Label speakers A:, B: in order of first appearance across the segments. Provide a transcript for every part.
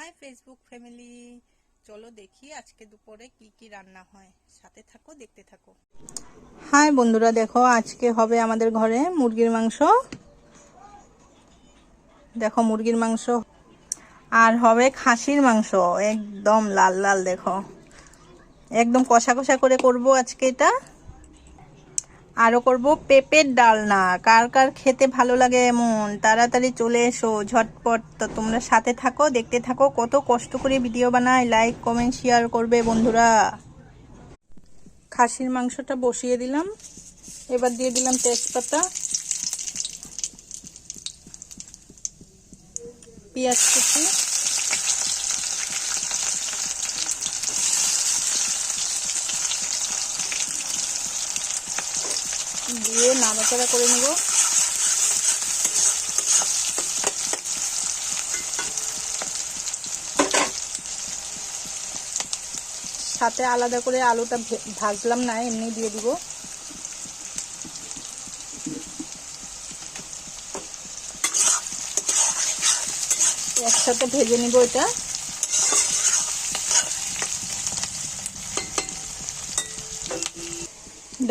A: High Facebook family, চলো দেখি আজকে দুপুরে কি কি রান্না হয়। সাথে থাকো, দেখতে থাকো। হাই বন্ধুরা, দেখো আজকে হবে আমাদের ঘরে মুরগির মাংস। দেখো মুরগির মাংস আর হবে খাসির মাংস, একদম লাল লাল। দেখো একদম কষা কষা করে করব আজকে এটা। আরো করব পেঁপের ডালনা। কার কার খেতে ভালো লাগে এমন তাড়াতাড়ি চলে এসো ঝটপট। তো তোমরা সাথে থাকো, দেখতে থাকো। কত কষ্ট করে ভিডিও বানাই, লাইক কমেন্ট শেয়ার করবে বন্ধুরা। খাসির মাংসটা বসিয়ে দিলাম, এবার দিয়ে দিলাম তেজপাতা, পেঁয়াজ কুচি, দিয়ে নাড়াচাড়া করে নেব। সাথে আলাদা করে আলুটা ভাজলাম না, এমনি দিয়ে দিব। একসাথে ভেজে নিব এটা।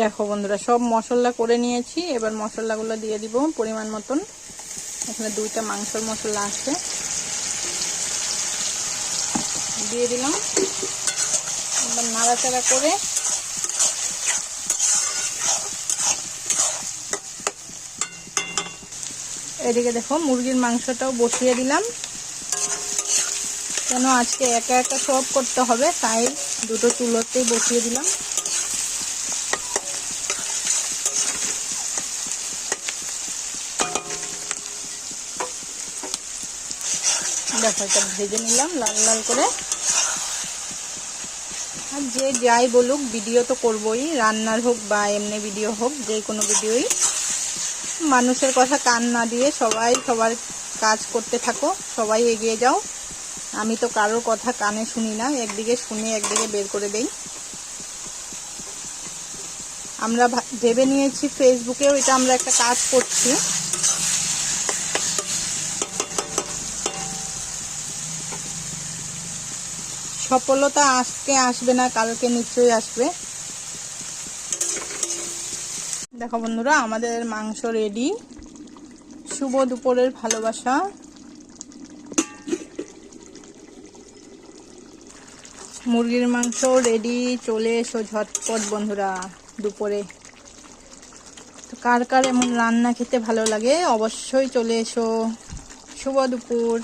A: দেখো বন্ধুরা, সব মশলা করে নিয়েছি, এবার মশলাগুলো দিয়ে দিব পরিমাণ মতন। এখানে দুইটা মাংসের মশলা আছে, দিয়ে দিলাম। এবার নাড়াচাড়া করে এদিকে দেখো মুরগির মাংসটাও বসিয়ে দিলাম। কেন আজকে একা একা সব করতে হবে, তাই দুটো চুলোতেই বসিয়ে দিলাম। দেখো এটা ভেজে নিলাম লাল লাল করে। আর যে যাই বলুক, ভিডিও তো করবোই, রান্নার হোক বা এমনি ভিডিও হোক, যে কোনো ভিডিওই। মানুষের কথা কান না দিয়ে সবাই সবার কাজ করতে থাকো, সবাই এগিয়ে যাও। আমি তো কারোর কথা কানে শুনি না, একদিকে শুনে একদিকে বের করে দেই। আমরা ভেবে নিয়েছি ফেসবুকেও এটা আমরা একটা কাজ করছি। সফলতা আজকে আসবে না, কালকে নিশ্চয়ই আসবে। দেখো বন্ধুরা, আমাদের মাংস রেডি। শুভ দুপুরের ভালোবাসা। মুরগির মাংস রেডি, চলে এসো ঝটপট বন্ধুরা দুপুরে। তো কার কার এমন রান্না খেতে ভালো লাগে অবশ্যই চলে এসো। শুভ দুপুর।